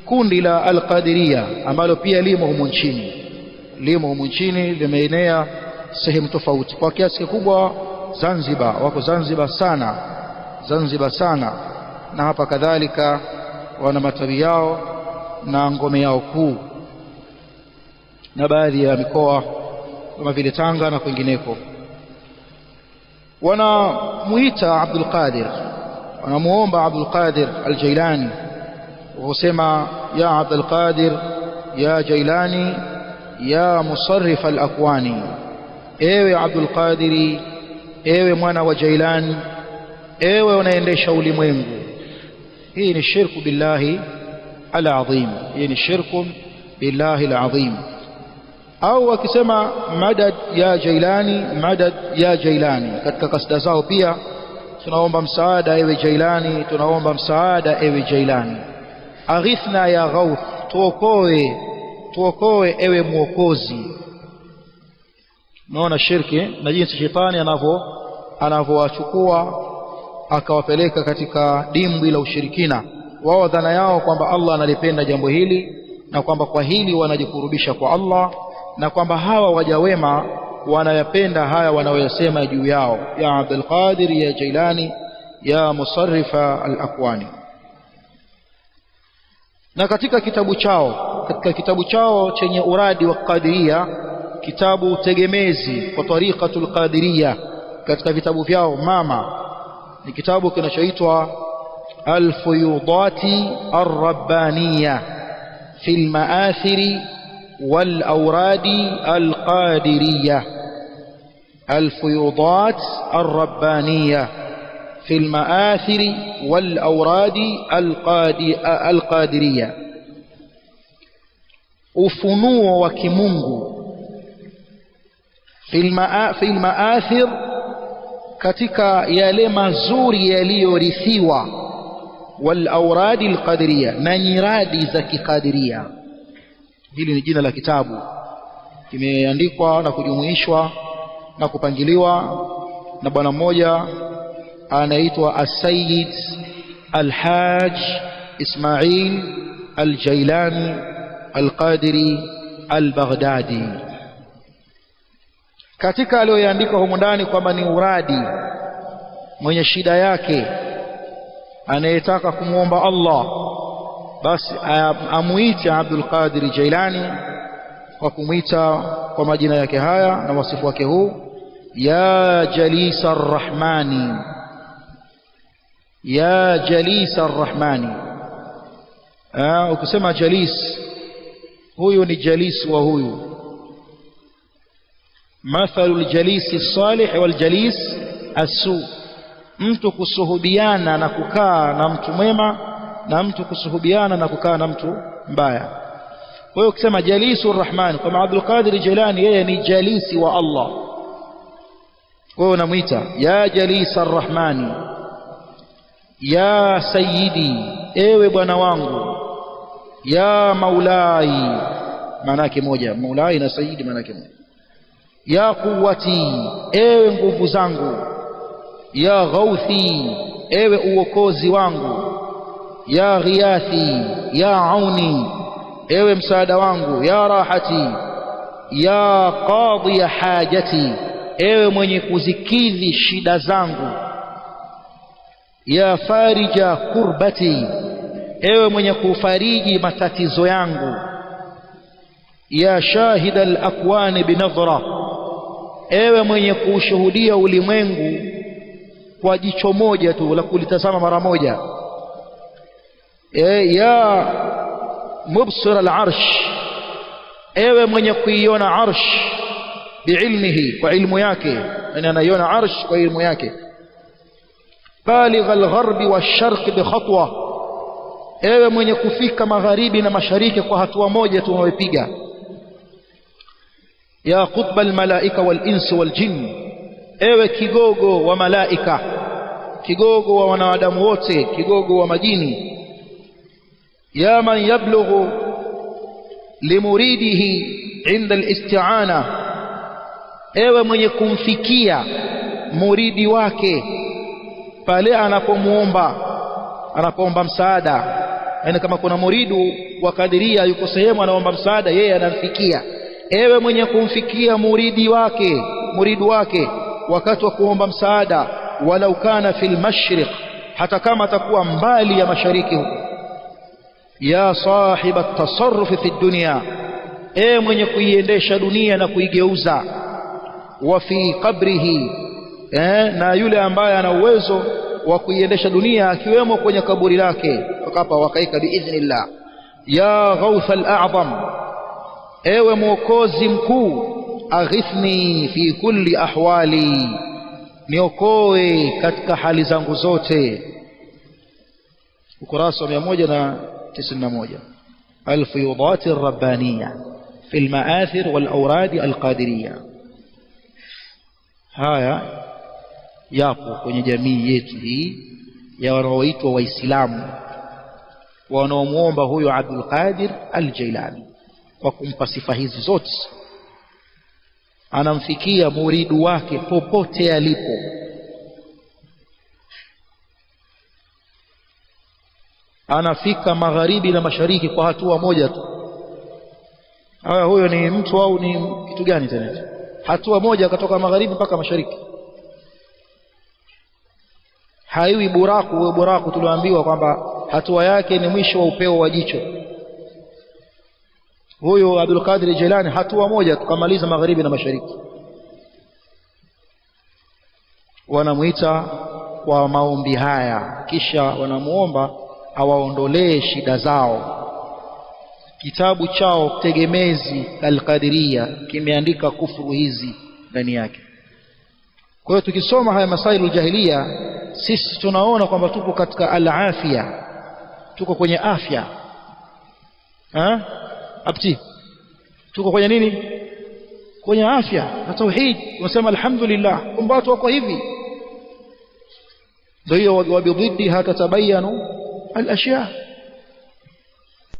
kundi la al-Qadiriyya ambalo pia limo humu nchini limeenea sehemu tofauti kwa kiasi kikubwa. Zanzibar, wako Zanzibar sana, na hapa kadhalika wana matawi yao na ngome yao kuu, na baadhi ya mikoa kama vile Tanga na kwingineko. Wanamuita Abdul Qadir, wanamuomba Abdul Qadir al-Jailani, wasema ya Abdul Qadir ya Jailani ya musarrif al-akwani, ewe Abdul Qadiri, ewe mwana wa Jailani, ewe unaendesha ulimwengu. Hii ni shirku billahi al-azim, hii ni shirku billahi al-azim. Au wakisema madad ya Jailani, madad ya Jailani, katika kasida zao pia tunaomba msaada ewe Jailani, tunaomba msaada ewe Jailani. Aghithna ya Ghawth, tuokoe ewe mwokozi. Naona shirki na jinsi shetani anavowachukua akawapeleka katika dimbwi la ushirikina. Wao dhana yao kwamba Allah analipenda jambo hili na kwamba kwa hili wanajikurubisha kwa Allah, na kwamba hawa waja wema wanayapenda haya wanaoyasema juu yao, ya Abdul Qadir ya Jailani ya musarrifa al-akwani. Na katika kitabu chao chenye uradi wa Qadiriyya, kitabu tegemezi kwa tariqatul Qadiriyya, katika vitabu vyao mama ni kitabu kinachoitwa Al-Fuyudati Ar-Rabbaniyya fil Ma'athiri wal Awradi Al-Qadiriyya. Al-Fuyudat Ar-Rabbaniyya fil Ma'athiri wal Awradi Al-Qadiriyya, ufunuo wa kimungu. Fil Ma'athir, katika yale mazuri yaliyorithiwa, wal Awradi Al-Qadiriyya, na nyiradi za kikadiria. Hili ni jina la kitabu, kimeandikwa na kujumuishwa na kupangiliwa na bwana mmoja anaitwa As-Sayyid Al-Hajj Ismail Al-Jailani Al-Qadiri Al-Baghdadi. Katika aliyoandika humu ndani kwamba ni uradi mwenye shida yake anayetaka kumwomba Allah, basi amuite Abdul Qadir Jailani kwa kumwita kwa majina yake haya na wasifu wake huu, ya Jalis Ar-Rahmani, ya Jalis Ar-Rahmani. Ukisema jalis, huyu ni jalis wa huyu. Mathalul jalisi salih wal jalis asu, mtu kusuhubiana na kukaa na mtu mwema na mtu kusuhubiana na kukaa na mtu mbaya. Kwa hiyo ukisema Jalisur Rahman, kama Abdul Qadir Jilani yeye ni jalisi wa Allah, kwa hiyo unamuita ya Jalisar Rahmani, ya Sayyidi, ewe bwana wangu, ya Maulai, maana yake moja, Maulai na Sayyidi maana yake moja. Ya Quwwati, ewe nguvu zangu. Ya Ghawthi, ewe uokozi wangu. Ya Ghiyathi, ya Auni, ewe msaada wangu. Ya Rahati, ya Qadhi hajati, ewe mwenye kuzikidhi shida zangu. Ya Farija kurbati, ewe mwenye kufariji matatizo yangu. Ya Shahida al-akwani binadhra, ewe mwenye kushuhudia ulimwengu kwa jicho moja tu la kulitazama mara moja. Ya mubsir al-arsh, ewe mwenye kuiona arsh biilmihi, kwa ilmu yake, yani anaiona arsh kwa ilmu yake. Baligh al-gharbi wash-sharq bi khatwa, ewe mwenye kufika magharibi na mashariki kwa hatua moja tu unayopiga. Ya qutb al-malaika wal-ins wal-jinn, ewe kigogo wa malaika, kigogo wa wanadamu wote, kigogo wa majini. Ya man yablughu limuridihi inda al-isti'ana, ewe mwenye kumfikia muridi wake pale anapomuomba msaada, yani kama kuna muridu wa Kadiria yuko sehemu anaomba msaada, yeye anamfikia. Ewe mwenye kumfikia muridu wake wakati wa kuomba msaada, walau kana fil mashriq, hata kama atakuwa mbali ya mashariki huko. Ya sahiba at-tasarruf fi dunya, ewe mwenye kuiendesha dunia na kuigeuza. Wa fi qabrihi, na yule ambaye ana uwezo wa kuiendesha dunia akiwemo kwenye kaburi lake, hapa wakaika biidhnillah. Ya ghawth al-a'zam, ewe mwokozi mkuu, aghithni fi kulli ahwali, niokoe katika hali zangu zote. ukurasa wa 191. الفيوضات الربانية في المآثر والأوراد القادرية. haya yapo kwenye jamii yetu hii ya wanaoitwa Waislamu wanaomuomba huyo Abdul Qadir al-Jailani kwa kumpa sifa hizi zote. Anamfikia muridu wake popote alipo. Anafika magharibi na mashariki kwa hatua moja tu. Huyo ni mtu au ni kitu gani tena? Hatua moja kutoka magharibi mpaka mashariki. Haiwi buraku tulioambiwa kwamba hatua yake ni mwisho wa upeo wa jicho. Huyo Abdul Qadir Jilani hatua moja tukamaliza magharibi na mashariki. Wanamuita kwa maombi haya, kisha wanamuomba awaondolee shida zao. Kitabu chao tegemezi Al-Qadiria kimeandika kufuru hizi ndani yake. Kwa hiyo tukisoma haya masailu jahiliya, sisi tunaona kwamba tuko katika al-afia, tuko kwenye afya. Abti, tuko kwenye nini? Kwenye afya na tauhid. Tunasema alhamdulillah kwamba watu wako hivi. Ndio hiyo wabidhi hata tabayanu al-ashya.